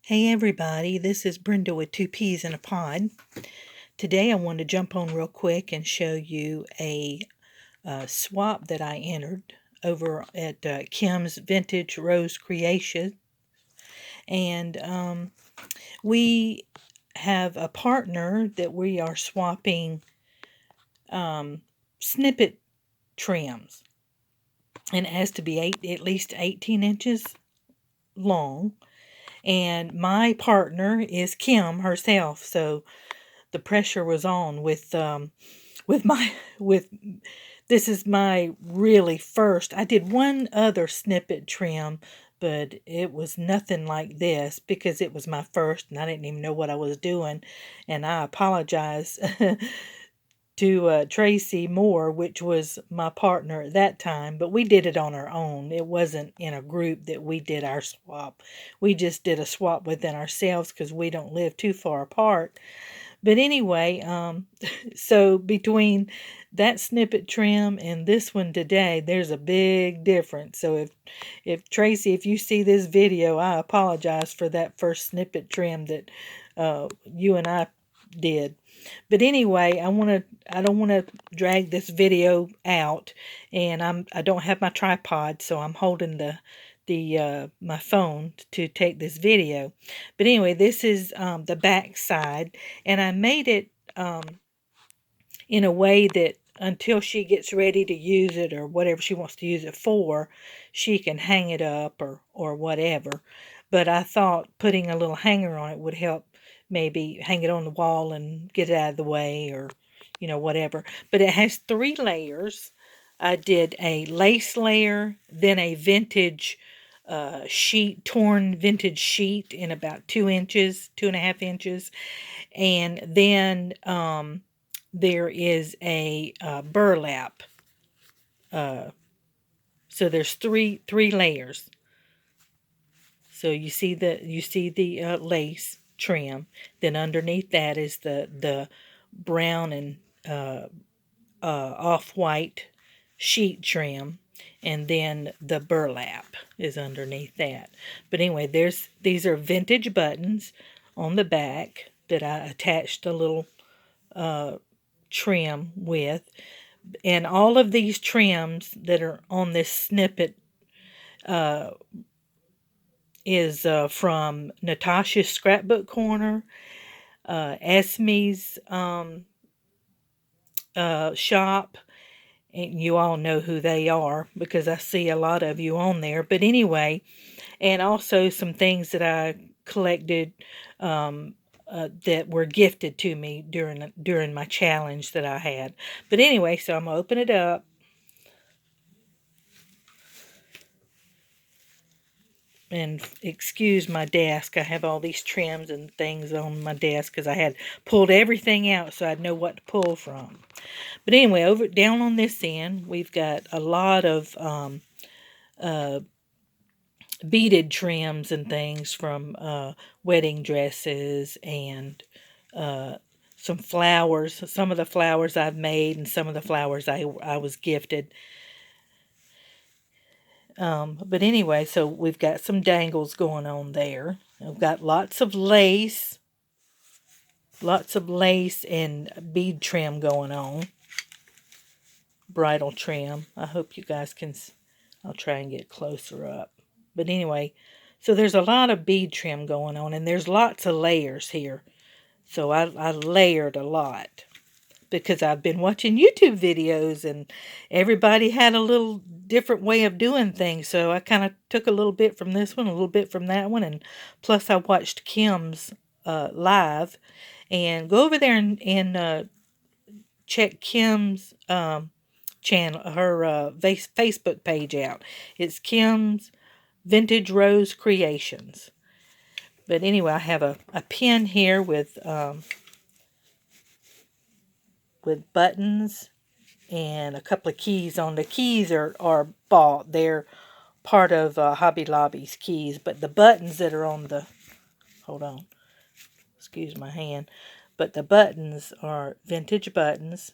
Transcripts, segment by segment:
Hey everybody, this is Brenda with Two Peas in a Pod. Today I want to jump on real quick and show you a swap that I entered over at Kim's Vintage Rose Creation. And we have a partner that we are swapping snippet trims. And it has to be at least 18 inches long. And my partner is Kim herself, so the pressure was on with this is my really first. I did one other snippet trim, but it was nothing like this because it was my first and I didn't even know what I was doing. And I apologize to Tracy Moore, which was my partner at that time, but we did it on our own. It wasn't in a group that we did our swap. We just did a swap within ourselves because we don't live too far apart. But anyway, so between that snippet trim and this one today, there's a big difference. So if Tracy, if you see this video, I apologize for that first snippet trim that you and I did. But anyway, I don't want to drag this video out, and I don't have my tripod, so I'm holding my phone to take this video. But anyway, this is the back side, and I made it in a way that until she gets ready to use it or whatever she wants to use it for, she can hang it up or whatever. But I thought putting a little hanger on it would help, maybe hang it on the wall and get it out of the way, or whatever. But it has 3 layers. I did a lace layer, then a vintage sheet, torn vintage sheet in about 2 inches, 2.5 inches, and then there is a burlap. So there's three layers. So you see the lace trim. Then underneath that is the brown and off-white sheet trim, and then the burlap is underneath that. But anyway, these are vintage buttons on the back that I attached a little trim with. And all of these trims that are on this snippet is from Natasha's Scrapbook Corner, Esme's shop, and you all know who they are because I see a lot of you on there. But anyway, and also some things that I collected that were gifted to me during my challenge that I had. But anyway, so I'm gonna open it up. And excuse my desk. I have all these trims and things on my desk because I had pulled everything out so I'd know what to pull from. But anyway, down on this end, we've got a lot of beaded trims and things from wedding dresses and some flowers. Some of the flowers I've made and some of the flowers I was gifted. But anyway, so we've got some dangles going on there. I've got lots of lace and bead trim going on. Bridal trim. I hope you guys can, I'll try and get closer up. But anyway, so there's a lot of bead trim going on, and there's lots of layers here. So I layered a lot because I've been watching YouTube videos and everybody had a little different way of doing things. So I kind of took a little bit from this one, a little bit from that one. And plus I watched Kim's live. And go over there and check Kim's channel, her Facebook page out. It's Kim's Vintage Rose Creations. But anyway, I have a pin here with buttons and a couple of keys on. The keys are bought. They're part of Hobby Lobby's keys. But the buttons that are on the, hold on, excuse my hand, but the buttons are vintage buttons.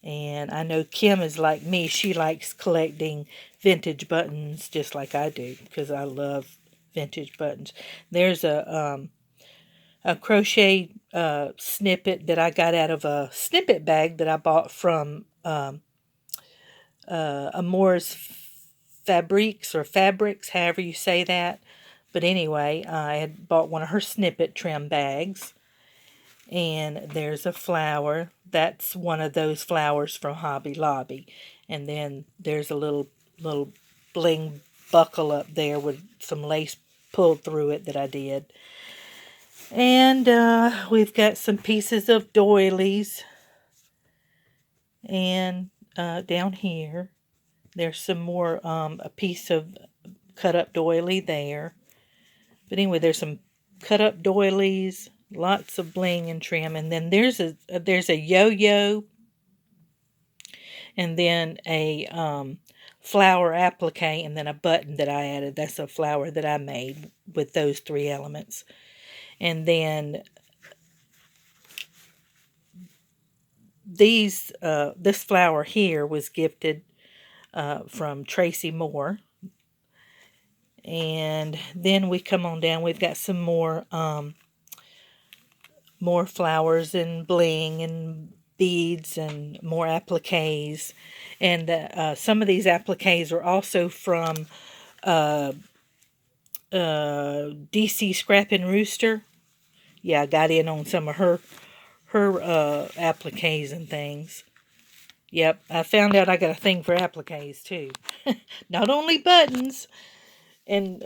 And I know Kim is like me. She likes collecting vintage buttons just like I do because I love vintage buttons. There's a crochet snippet that I got out of a snippet bag that I bought from Amore's Fabriques or Fabrics, however you say that. But anyway, I had bought one of her snippet trim bags. And there's a flower. That's one of those flowers from Hobby Lobby. And then there's a little bling buckle up there with some lace pulled through it that I did. And we've got some pieces of doilies. And down here, there's some more, a piece of cut up doily there. But anyway, there's some cut up doilies, lots of bling and trim. And then there's a yo-yo. And then a flower applique, and then a button that I added. That's a flower that I made with those 3 elements. And then this flower here was gifted from Tracy Moore. And then we come on down. We've got some more flowers and bling and beads and more appliques. And some of these appliques are also from DC Scrapping Rooster. Yeah, I got in on some of her appliques and things. Yep, I found out I got a thing for appliques too. Not only buttons and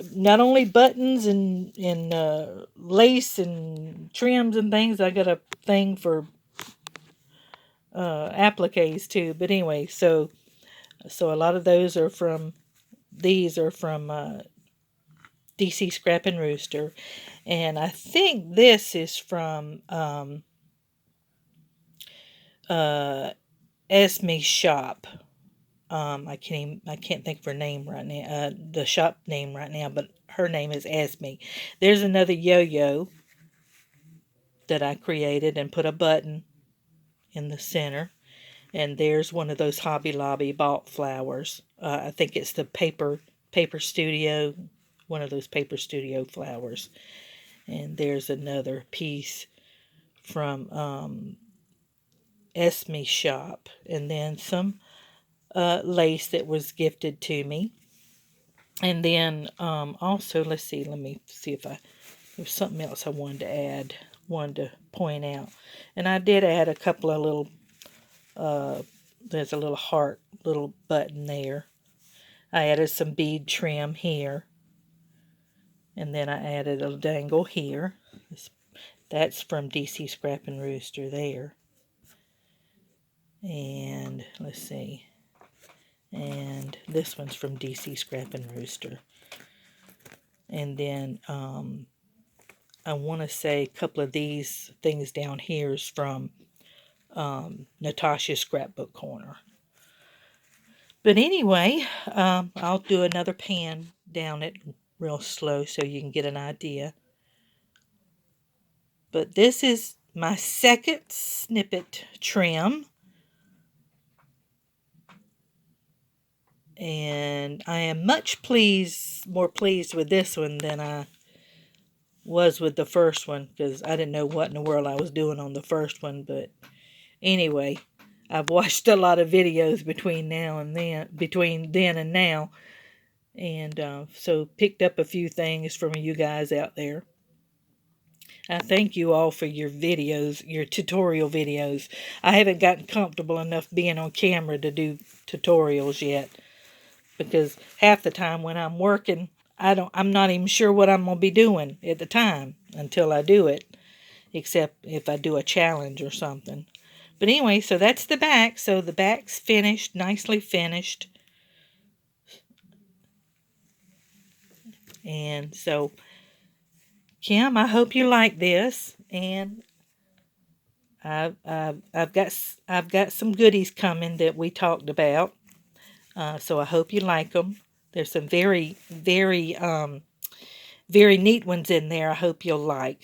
lace and trims and things. I got a thing for appliques too. But anyway, so a lot of those are from, these are from DC Scrapping Rooster. And I think this is from Esme's shop. I can't think of her name right now, the shop name right now, but her name is Esme. There's another yo-yo that I created and put a button in the center. And there's one of those Hobby Lobby bought flowers. I think it's the Paper Studio, one of those Paper Studio flowers. And there's another piece from Esme's shop. And then some lace that was gifted to me. And then also, let me see if there's something else I wanted to point out. And I did add a couple of little, there's a little heart, little button there. I added some bead trim here. And then I added a dangle here. That's from DC Scrapping Rooster there. And let's see. And this one's from DC Scrapping Rooster. And then I want to say a couple of these things down here is from Natasha's Scrapbook Corner. But anyway, I'll do another pan down it real slow so you can get an idea. But this is my second snippet trim. And I am much more pleased with this one than I was with the first one, because I didn't know what in the world I was doing on the first one. But anyway, I've watched a lot of videos between then and now, and so picked up a few things from you guys out there. I thank you all for your videos, your tutorial videos. I haven't gotten comfortable enough being on camera to do tutorials yet, because half the time when I'm working, I'm not even sure what I'm going to be doing at the time until I do it, except if I do a challenge or something. But anyway, so that's the back. So the back's finished, nicely finished. And so, Kim, I hope you like this. And I've got some goodies coming that we talked about. So I hope you like them. There's some very, very, very neat ones in there I hope you'll like.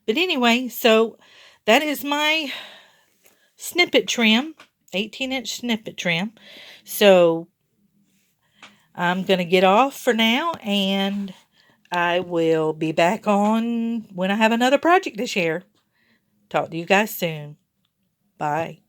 But anyway, so that is my snippet trim, 18-inch snippet trim. So I'm going to get off for now, and I will be back on when I have another project to share. Talk to you guys soon. Bye.